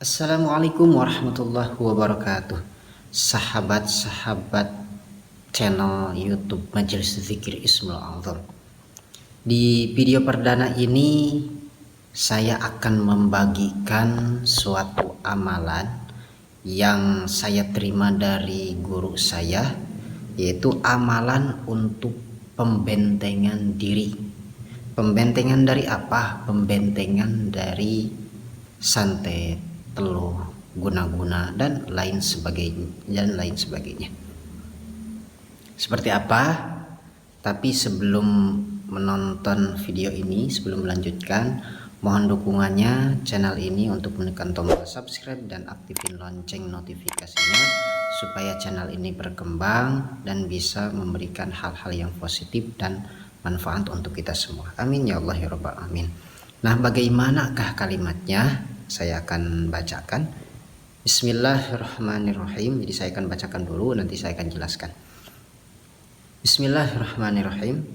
Assalamualaikum warahmatullahi wabarakatuh. Sahabat-sahabat channel YouTube Majelis Zikir Ismul A'zam. Di video perdana ini saya akan membagikan suatu amalan yang saya terima dari guru saya, yaitu amalan untuk pembentengan diri. Pembentengan dari apa? Pembentengan dari santet, teluh, guna-guna dan lain sebagainya. Seperti apa? Tapi sebelum menonton video ini, sebelum melanjutkan, mohon dukungannya channel ini untuk menekan tombol subscribe dan aktifin lonceng notifikasinya supaya channel ini berkembang dan bisa memberikan hal-hal yang positif dan manfaat untuk kita semua. Amin ya Allah ya rabbal alamin. Nah, bagaimanakah kalimatnya? Saya akan bacakan. Bismillahirrahmanirrahim. Jadi saya akan bacakan dulu, nanti saya akan jelaskan. Bismillahirrahmanirrahim.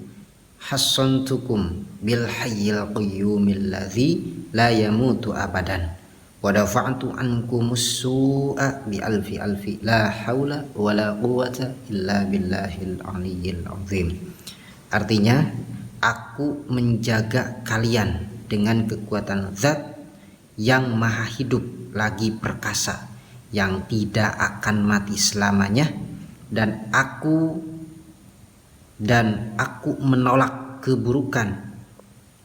Hassantukum bil hayyil qayyumil ladzi la yamutu abadan wa dafa'tu ankumus su'a bi alfi la haula wala quwwata illa billahil aliyyil azim. Artinya, aku menjaga kalian dengan kekuatan zat yang maha hidup lagi perkasa, yang tidak akan mati selamanya, dan aku menolak keburukan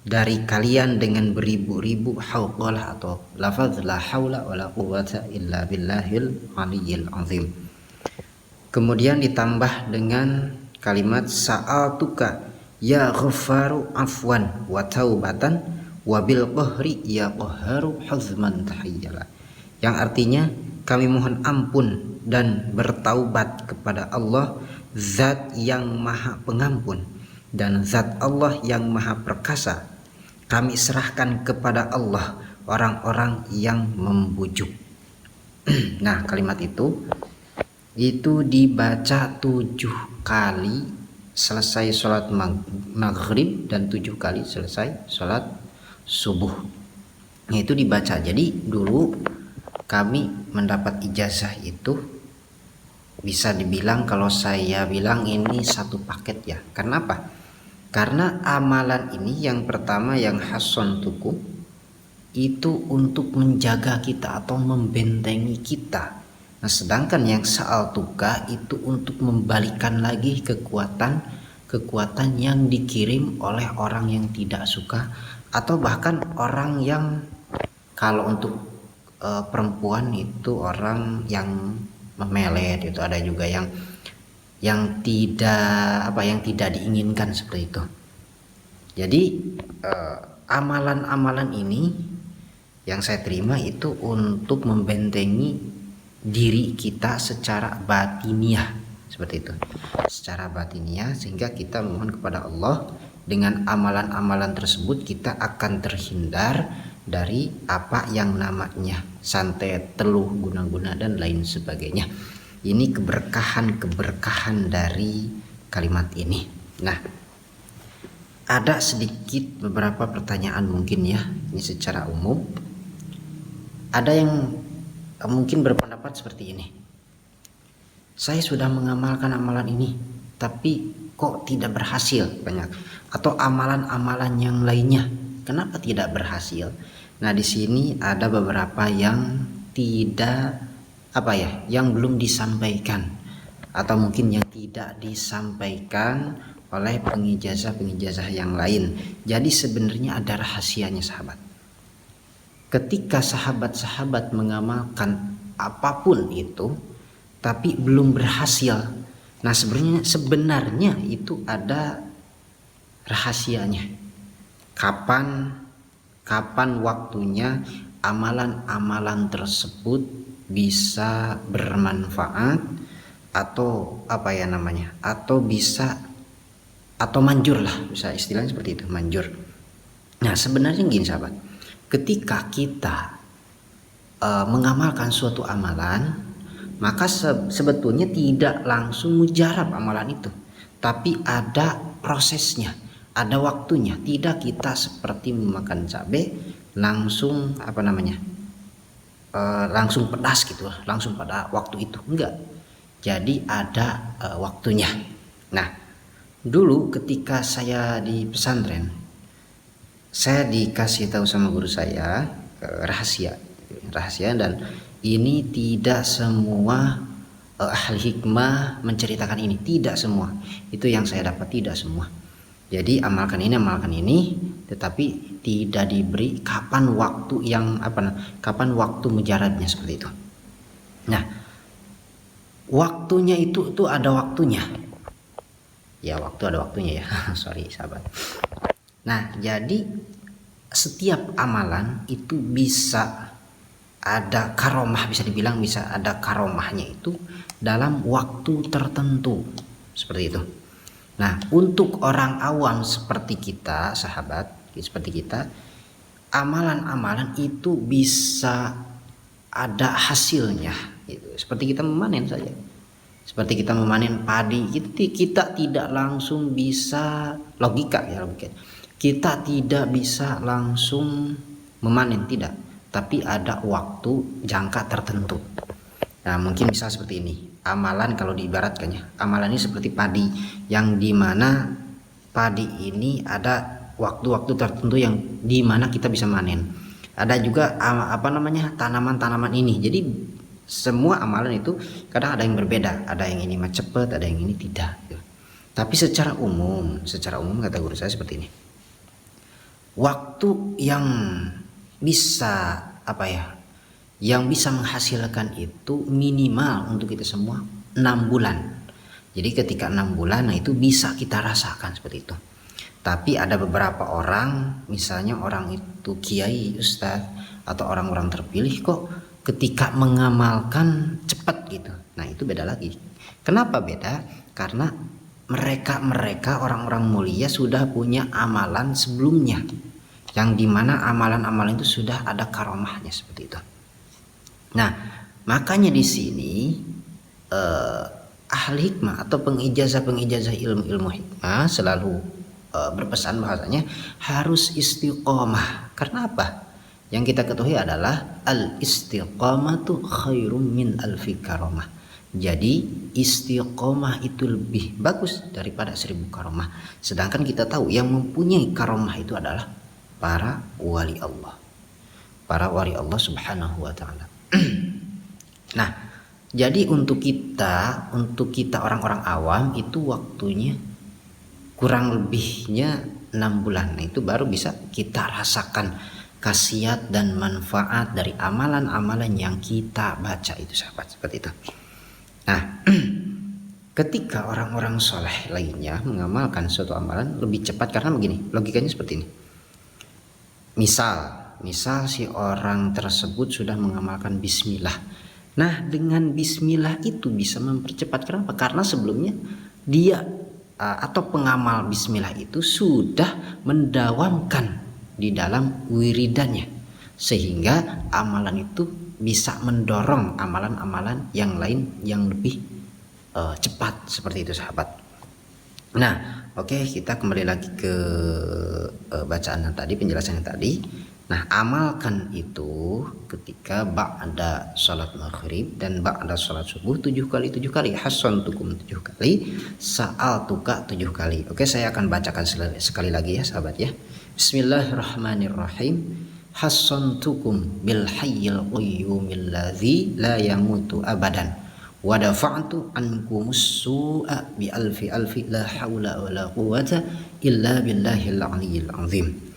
dari kalian dengan beribu-ribu hauqalah atau lafaz la haula wala quwwata illa billahil aliyyil azim. Kemudian ditambah dengan kalimat sa'atuka ya ghaffaru afwan wa taubatan wabil qahri ya qahharu huzman tahiyyala, yang artinya kami mohon ampun dan bertaubat kepada Allah, zat yang maha pengampun dan zat Allah yang maha perkasa. Kami serahkan kepada Allah orang-orang yang membujuk. Nah, kalimat itu dibaca 7 kali selesai sholat maghrib dan 7 kali selesai sholat subuh. Itu dibaca. Jadi dulu kami mendapat ijazah itu bisa dibilang, kalau saya bilang ini satu paket ya. Karena apa? Karena amalan ini yang pertama, yang hassantukum, itu untuk menjaga kita atau membentengi kita. Nah, sedangkan yang sa'altuka itu untuk membalikan lagi kekuatan yang dikirim oleh orang yang tidak suka, atau bahkan orang yang, kalau untuk perempuan itu orang yang memelet, itu ada juga yang tidak diinginkan seperti itu. Jadi amalan-amalan ini yang saya terima itu untuk membentengi diri kita secara batiniah, seperti itu, secara batiniah, sehingga kita mohon kepada Allah dengan amalan-amalan tersebut kita akan terhindar dari apa yang namanya santet, teluh, guna-guna dan lain sebagainya. Ini keberkahan dari kalimat ini. Nah, ada sedikit beberapa pertanyaan mungkin ya, ini secara umum. Ada yang mungkin berpendapat seperti ini. Saya sudah mengamalkan amalan ini, tapi kok tidak berhasil banyak, atau amalan-amalan yang lainnya kenapa tidak berhasil? Nah, di sini ada beberapa yang yang belum disampaikan, atau mungkin yang tidak disampaikan oleh pengijazah yang lain. Jadi sebenarnya ada rahasianya, sahabat. Ketika sahabat-sahabat mengamalkan apapun itu tapi belum berhasil, nah sebenarnya itu ada rahasianya. Kapan waktunya amalan-amalan tersebut bisa bermanfaat, atau atau manjur lah, bisa istilahnya seperti itu, manjur. Nah, sebenarnya gini, sahabat, ketika kita mengamalkan suatu amalan, maka sebetulnya tidak langsung mujarab amalan itu, tapi ada prosesnya, ada waktunya. Tidak kita seperti memakan cabai langsung langsung pedas gitu, langsung pada waktu itu, enggak. Jadi ada waktunya. Nah, dulu ketika saya di pesantren, saya dikasih tahu sama guru saya rahasia, dan ini tidak semua ahli hikmah menceritakan ini, tidak semua. Itu yang saya dapat, tidak semua. Jadi amalkan ini, tetapi tidak diberi kapan waktu mujaradnya, seperti itu. Nah, waktunya itu ada waktunya. Ya, waktu ada waktunya ya. Sorry sahabat. Nah, jadi setiap amalan itu bisa ada karomah, bisa dibilang bisa ada karomahnya itu dalam waktu tertentu, seperti itu. Nah, untuk orang awam seperti kita, sahabat, seperti kita, amalan-amalan itu bisa ada hasilnya, gitu. Seperti kita memanen saja, seperti kita memanen padi, kita tidak langsung bisa logika. Kita tidak bisa langsung memanen, tidak, tapi ada waktu jangka tertentu. Nah, mungkin bisa seperti ini. Amalan kalau diibaratkan ya, amalan ini seperti padi, yang dimana padi ini ada waktu-waktu tertentu yang dimana kita bisa manen. Ada juga tanaman-tanaman ini. Jadi semua amalan itu kadang ada yang berbeda, ada yang ini mah cepat, ada yang ini tidak. Tapi secara umum kata guru saya seperti ini. Waktu yang bisa yang bisa menghasilkan itu minimal untuk kita semua 6 bulan. Jadi ketika 6 bulan, nah itu bisa kita rasakan seperti itu. Tapi ada beberapa orang, misalnya orang itu kiai, ustaz, atau orang-orang terpilih kok ketika mengamalkan cepat gitu. Nah itu beda lagi. Kenapa beda? Karena mereka orang-orang mulia sudah punya amalan sebelumnya, yang dimana amalan-amalan itu sudah ada karomahnya, seperti itu. Nah, makanya di sini ahli hikmah atau pengijazah ilmu hikmah selalu berpesan bahasanya harus istiqomah. Karena apa? Yang kita ketahui adalah al istiqomatu khairum min alfi karomah. Jadi istiqomah itu lebih bagus daripada 1000 karomah. Sedangkan kita tahu yang mempunyai karomah itu adalah para wali Allah, subhanahu wa ta'ala. Nah, jadi untuk kita orang-orang awam itu waktunya kurang lebihnya 6 bulan. Nah, itu baru bisa kita rasakan khasiat dan manfaat dari amalan-amalan yang kita baca itu, sahabat, seperti itu. Nah, ketika orang-orang soleh lainnya mengamalkan suatu amalan lebih cepat, karena begini, logikanya seperti ini. Misal si orang tersebut sudah mengamalkan bismillah. Nah, dengan bismillah itu bisa mempercepat. Kenapa? Karena sebelumnya dia atau pengamal bismillah itu sudah mendawamkan di dalam wiridannya, sehingga amalan itu bisa mendorong amalan-amalan yang lain yang lebih cepat, seperti itu, sahabat. Nah, oke, kita kembali lagi ke bacaan yang tadi, penjelasan yang tadi. Nah, amalkan itu ketika ba'da salat maghrib dan ba'da salat subuh 7 kali, hasantukum 7 kali, sa'altuka 7 kali. Oke, saya akan bacakan sekali lagi ya, sahabat ya. Bismillahirrahmanirrahim. Hasantukum bil hayyil qayyumil ladzi la yamutu abadan. Wa dafa'tu ankumus su'a bi alfi la haula wala quwwata illa billahil aliyyil azim.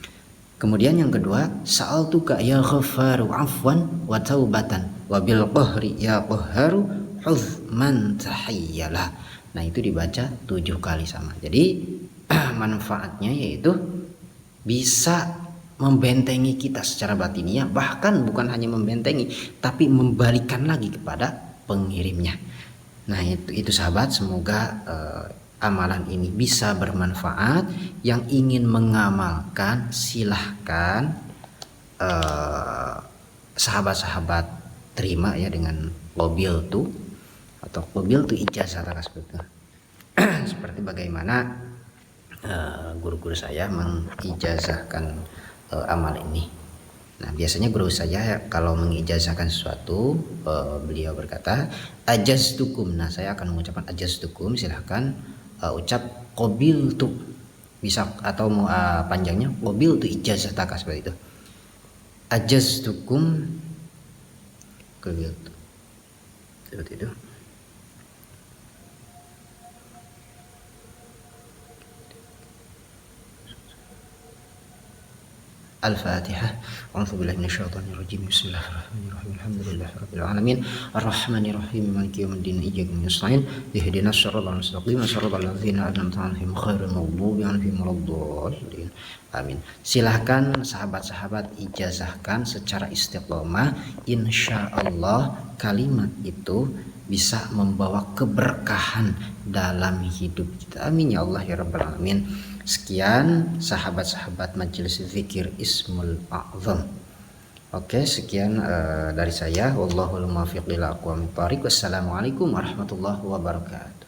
Kemudian yang kedua, sa'altuka ya ghafaru afwan wa taubatan wa bil qahri ya qahharu huzman tahayyalah. Nah, itu dibaca 7 kali sama. Jadi manfaatnya yaitu bisa membentengi kita secara batiniah, bahkan bukan hanya membentengi tapi membalikan lagi kepada pengirimnya. Nah, itu sahabat, semoga amalan ini bisa bermanfaat. Yang ingin mengamalkan silahkan sahabat-sahabat terima ya dengan qabil tu atau qabil tu ijazah seperti seperti bagaimana guru-guru saya mengijazahkan amal ini. Nah, biasanya guru saya kalau mengijazahkan sesuatu, beliau berkata ajaztukum. Nah, saya akan mengucapkan ajaztukum, silahkan ucap qabiltu, bisa atau mau panjangnya qabiltu ijazataka, seperti itu. Ajaztukum qabiltu, seperti itu. Al-Fatihah. A'udzu billahi minasyaitonir rajim. Bismillahirrahmanirrahim. Alhamdulillahirabbil alamin. Arrahmanirrahim. Maliki yaumiddin. Iyyaka nasta'in. Ihdinas siratal mustaqim. Siratal ladzina an'amta 'alaihim ghairil maghdubi 'alaihim waladdallin. Amin. Silahkan sahabat-sahabat ijazahkan secara istiqomah. Insyaallah kalimat itu bisa membawa keberkahan dalam hidup kita. Amin ya Allah ya rabbal alamin. Sekian sahabat-sahabat Majelis Zikir Ismul A'zam. Oke, sekian dari saya. Wallahul muwaffiq ila aqwamit thoriq. Wassalamualaikum warahmatullahi wabarakatuh.